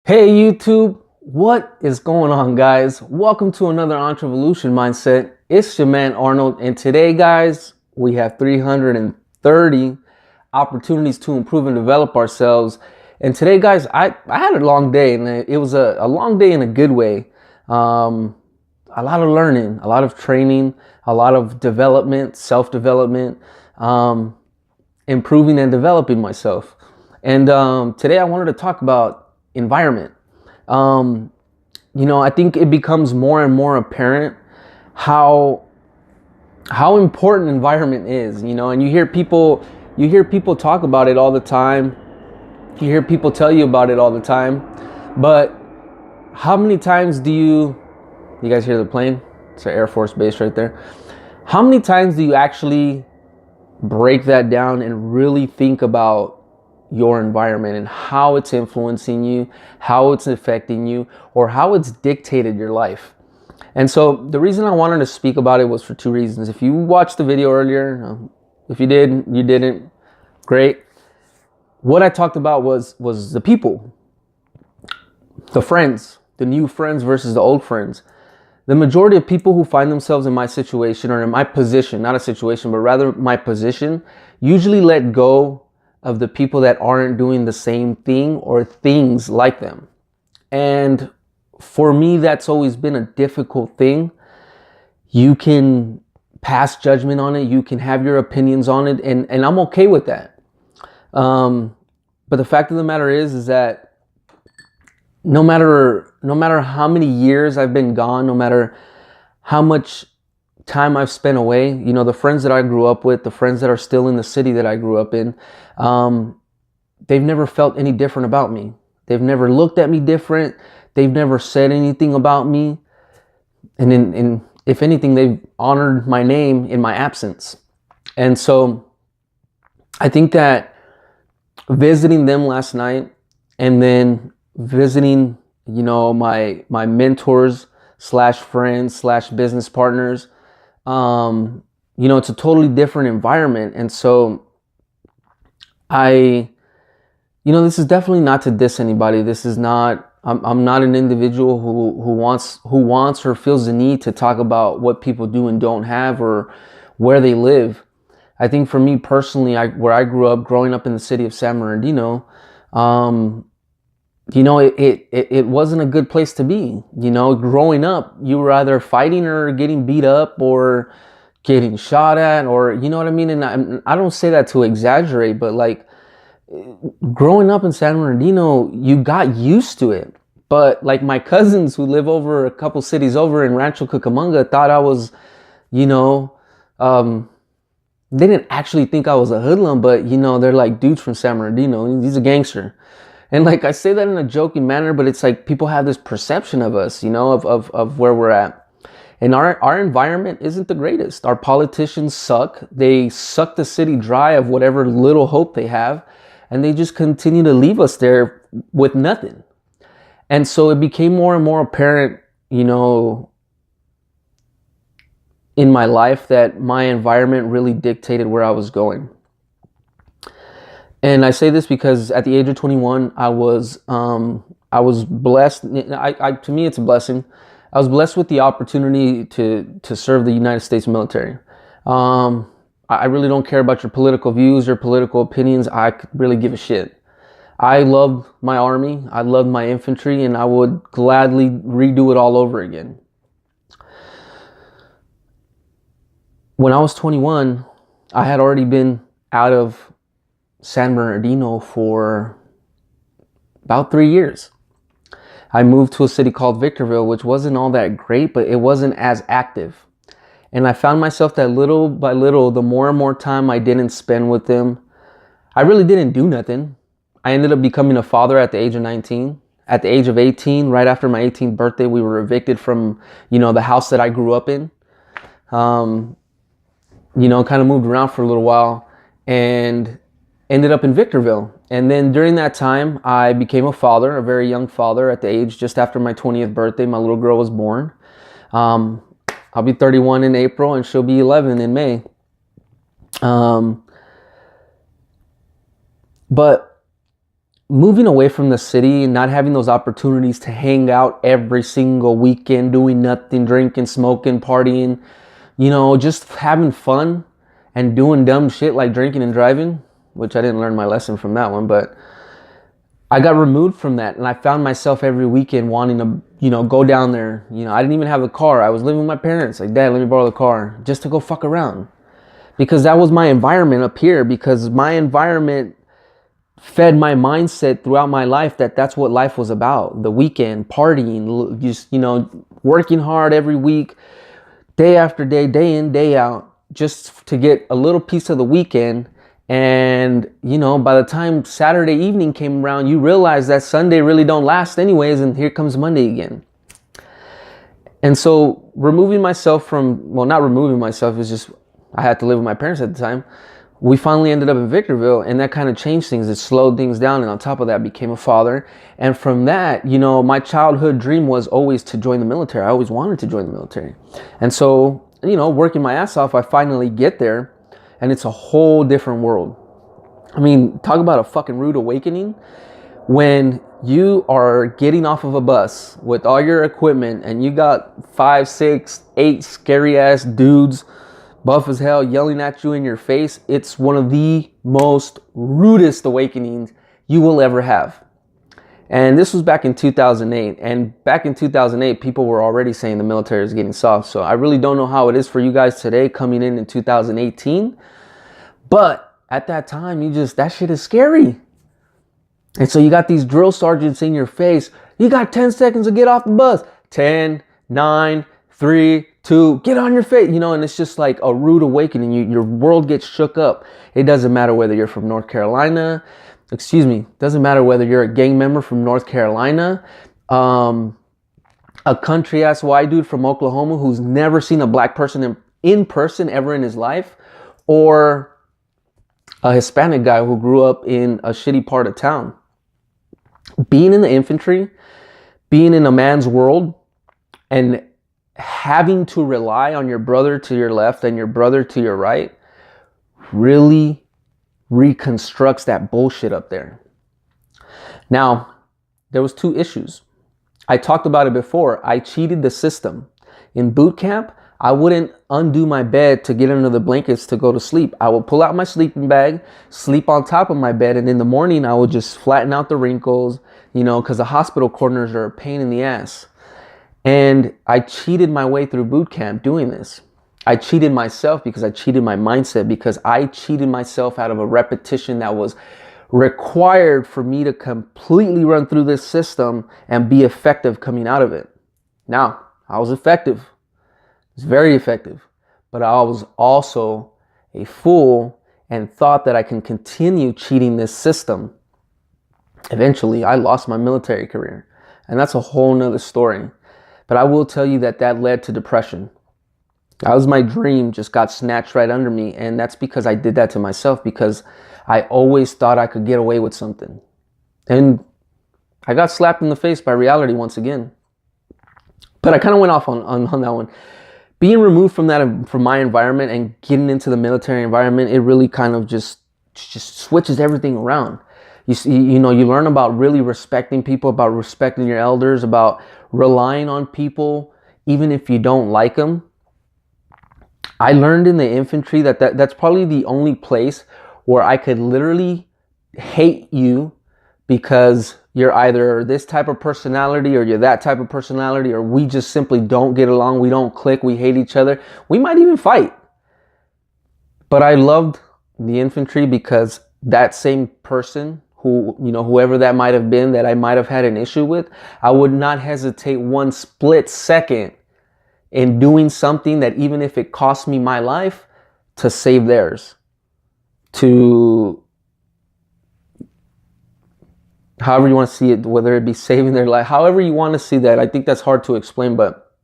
Hey YouTube, what is going on, guys? Welcome to another ENTREVOLUTION mindset. It's your man Arnold, and today, guys, we have 330 opportunities to improve and develop ourselves. And today, guys, I had a long day, and it was a long day in a good way. A lot of learning, a lot of training, a lot of development, self-development, improving and developing myself. And today I wanted to talk about environment. I think it becomes more and more apparent how important environment is, and you hear people talk about it all the time. You hear people tell you about it all the time. But how many times do you guys hear the plane? It's an Air Force base right there. How many times do you actually break that down and really think about your environment and how it's influencing you, how it's affecting you, or how it's dictated your life? And so the reason I wanted to speak about it was for two reasons. If you watched the video earlier, if you did, you didn't, great. What I talked about was the people, the friends, the new friends versus the old friends. The majority of people who find themselves in my situation, or in my position, not a situation, but rather my position, usually let go of the people that aren't doing the same thing or things like them. And for me, that's always been a difficult thing. You can pass judgment on it. You can have your opinions on it. And I'm okay with that. But the fact of the matter is that no matter how many years I've been gone, no matter how much time I've spent away, the friends that I grew up with, the friends that are still in the city that I grew up in, they've never felt any different about me. They've never looked at me different. They've never said anything about me. And if anything, they've honored my name in my absence. And so I think that visiting them last night and then visiting, my mentors / friends / business partners, it's a totally different environment. And so this is definitely not to diss anybody. This is not, I'm not an individual who wants or feels the need to talk about what people do and don't have or where they live. I think for me personally, where I grew up, growing up in the city of San Bernardino, it wasn't a good place to be. Growing up, you were either fighting or getting beat up or getting shot at, or, you know what I mean? And I don't say that to exaggerate, but like growing up in San Bernardino, you got used to it. But like my cousins who live over a couple cities over in Rancho Cucamonga thought I was, they didn't actually think I was a hoodlum, but they're like, dudes from San Bernardino, he's a gangster. And like, I say that in a joking manner, but it's like people have this perception of us, of where we're at. And our environment isn't the greatest. Our politicians suck. They suck the city dry of whatever little hope they have. And they just continue to leave us there with nothing. And so it became more and more apparent, in my life that my environment really dictated where I was going. And I say this because at the age of 21, I was blessed. To me, it's a blessing. I was blessed with the opportunity to serve the United States military. I really don't care about your political views or political opinions. I could really give a shit. I loved my army. I loved my infantry, and I would gladly redo it all over again. When I was 21, I had already been out of San Bernardino for about 3 years. I moved to a city called Victorville, which wasn't all that great, but it wasn't as active. And I found myself that little by little, the more and more time I didn't spend with them, I really didn't do nothing. I ended up becoming a father at the age of 19. At the age of 18, right after my 18th birthday, we were evicted from, the house that I grew up in. Kind of moved around for a little while and ended up in Victorville. And then during that time, I became a father, a very young father at the age just after my 20th birthday. My little girl was born. I'll be 31 in April and she'll be 11 in May. But moving away from the city and not having those opportunities to hang out every single weekend, doing nothing, drinking, smoking, partying, you know, just having fun and doing dumb shit like drinking and driving, which I didn't learn my lesson from that one, but I got removed from that, and I found myself every weekend wanting to, you know, go down there. You know, I didn't even have a car. I was living with my parents. Like, Dad, let me borrow the car just to go fuck around. Because that was my environment up here, because my environment fed my mindset throughout my life that that's what life was about. The weekend, partying, just, you know, working hard every week, day after day, day in, day out, just to get a little piece of the weekend. And, you know, by the time Saturday evening came around, you realize that Sunday really don't last anyways, and here comes Monday again. And so removing myself from, well, not removing myself, it's just I had to live with my parents at the time. We finally ended up in Victorville, and that kind of changed things. It slowed things down, and on top of that, became a father. And from that, you know, my childhood dream was always to join the military. I always wanted to join the military. And so, you know, working my ass off, I finally get there, and it's a whole different world. I mean, talk about a fucking rude awakening. When you are getting off of a bus with all your equipment, and you got 5, 6, 8 scary ass dudes, buff as hell, yelling at you in your face, it's one of the most rudest awakenings you will ever have. And this was back in 2008. And back in 2008, people were already saying the military is getting soft. So I really don't know how it is for you guys today coming in 2018. But at that time, that shit is scary. And so you got these drill sergeants in your face. You got 10 seconds to get off the bus. 10, 9, 3, 2, get on your face, you know, and it's just like a rude awakening. Your world gets shook up. It doesn't matter whether you're from North Carolina, doesn't matter whether you're a gang member from North Carolina, a country ass white dude from Oklahoma who's never seen a black person in person ever in his life, or a Hispanic guy who grew up in a shitty part of town. Being in the infantry, being in a man's world, and having to rely on your brother to your left and your brother to your right really reconstructs that bullshit up there. Now, there was 2 issues. I talked about it before. I cheated the system. In boot camp, I wouldn't undo my bed to get under the blankets to go to sleep. I would pull out my sleeping bag, sleep on top of my bed, and in the morning I would just flatten out the wrinkles, you know, because the hospital corners are a pain in the ass. And I cheated my way through boot camp doing this. I cheated myself because I cheated my mindset, because I cheated myself out of a repetition that was required for me to completely run through this system and be effective coming out of it. Now, I was effective. It was very effective. But I was also a fool and thought that I can continue cheating this system. Eventually, I lost my military career. And that's a whole nother story. But I will tell you that led to depression. That was my dream, just got snatched right under me. And that's because I did that to myself, because I always thought I could get away with something. And I got slapped in the face by reality once again. But I kind of went off on that one. Being removed from my environment and getting into the military environment, it really kind of just switches everything around. You know, you learn about really respecting people, about respecting your elders, about relying on people, even if you don't like them. I learned in the infantry that's probably the only place where I could literally hate you because you're either this type of personality or you're that type of personality, or we just simply don't get along. We don't click. We hate each other. We might even fight. But I loved the infantry because that same person, who, you know, whoever that might have been that I might have had an issue with, I would not hesitate one split second in doing something that, even if it cost me my life, to save theirs. To, however you want to see it, whether it be saving their life, however you want to see that. I think that's hard to explain, but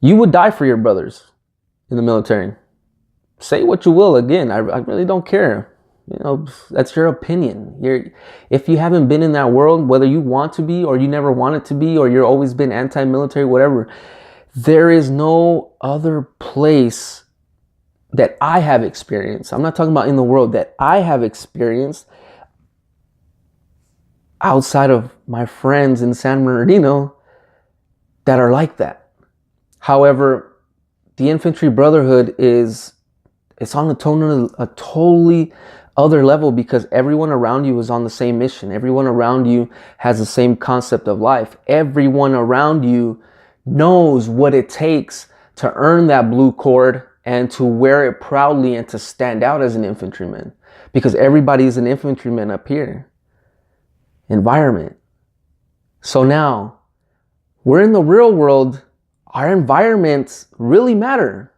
you would die for your brothers in the military. Say what you will. Again, I really don't care. You know, that's your opinion. If you haven't been in that world, whether you want to be or you never wanted to be, or you're always been anti-military, whatever, there is no other place that I have experienced. I'm not talking about in the world, that I have experienced outside of my friends in San Bernardino that are like that. However, the Infantry Brotherhood it's on a totally other level, because everyone around you is on the same mission. Everyone around you has the same concept of life. Everyone around you knows what it takes to earn that blue cord and to wear it proudly and to stand out as an infantryman, because everybody is an infantryman up here. Environment. So now we're in the real world. Our environments really matter.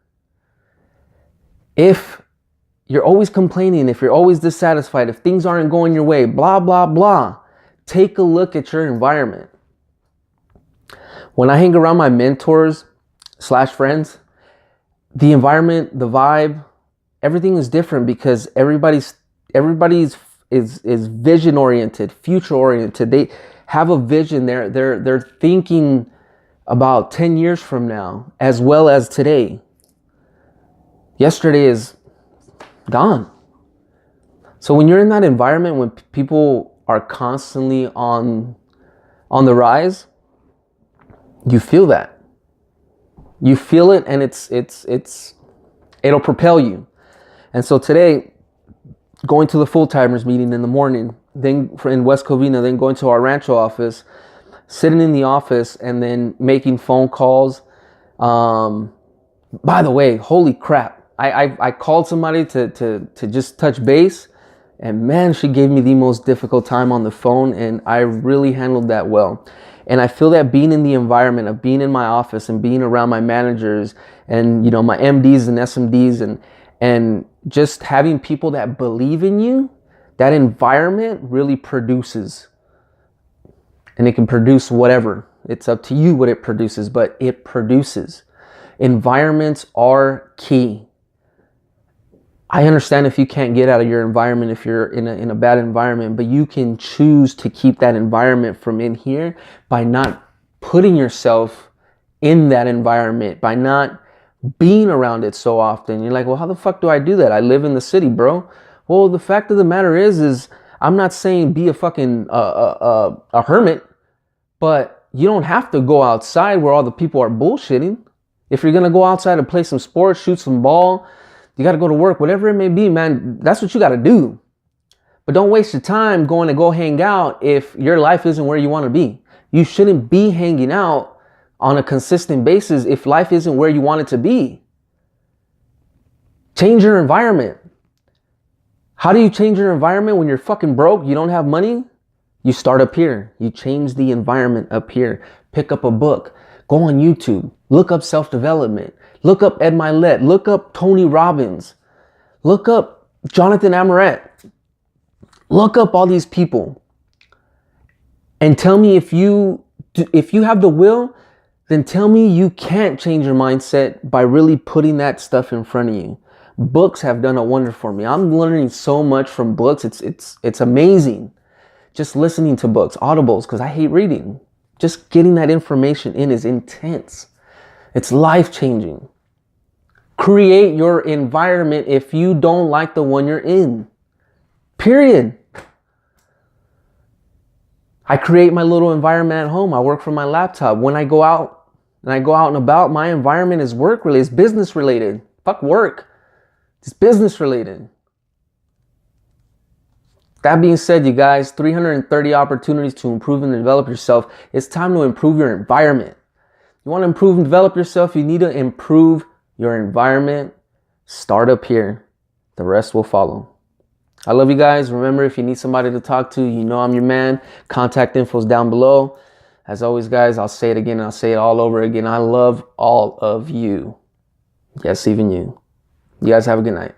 If you're always complaining, if you're always dissatisfied, if things aren't going your way, blah, blah, blah, take a look at your environment. When I hang around my mentors / friends, the environment, the vibe, everything is different, because everybody's is vision oriented, future oriented. They have a vision. They're thinking about 10 years from now as well as today. Yesterday is gone. So when you're in that environment, when people are constantly on the rise, you feel that. You feel it, and it'll propel you. And so today, going to the full-timers meeting in the morning, then in West Covina, then going to our Rancho office, sitting in the office, and then making phone calls. By the way, holy crap. I called somebody to just touch base, and man, she gave me the most difficult time on the phone, and I really handled that well. And I feel that being in the environment of being in my office and being around my managers and, you know, my MDs and SMDs and just having people that believe in you, that environment really produces. And it can produce whatever. It's up to you what it produces, but it produces. Environments are key. I understand if you can't get out of your environment, if you're in a bad environment, but you can choose to keep that environment from in here by not putting yourself in that environment, by not being around it so often. You're like, well, how the fuck do I do that? I live in the city, bro. Well, the fact of the matter is I'm not saying be a fucking a hermit, but you don't have to go outside where all the people are bullshitting. If you're gonna go outside and play some sports, shoot some ball, you got to go to work, whatever it may be, man, that's what you got to do. But don't waste your time going to go hang out if your life isn't where you want to be. You shouldn't be hanging out on a consistent basis if life isn't where you want it to be. Change your environment. How do you change your environment when you're fucking broke? You don't have money? You start up here. You change the environment up here. Pick up a book. Go on YouTube. Look up self-development. Look up Ed Milet. Look up Tony Robbins. Look up Jonathan Amaret. Look up all these people. And tell me if you have the will, then tell me you can't change your mindset by really putting that stuff in front of you. Books have done a wonder for me. I'm learning so much from books. It's amazing. Just listening to books, audibles, because I hate reading. Just getting that information in is intense. It's life-changing. Create your environment if you don't like the one you're in. Period. I create my little environment at home. I work from my laptop. When I go out and about, my environment is work related. It's business related. Fuck work. It's business related. That being said, you guys, 330 opportunities to improve and develop yourself. It's time to improve your environment. You want to improve and develop yourself, you need to improve your environment. Start up here. The rest will follow. I love you guys. Remember, if you need somebody to talk to, you know I'm your man. Contact info is down below. As always, guys, I'll say it again. I'll say it all over again. I love all of you. Yes, even you. You guys have a good night.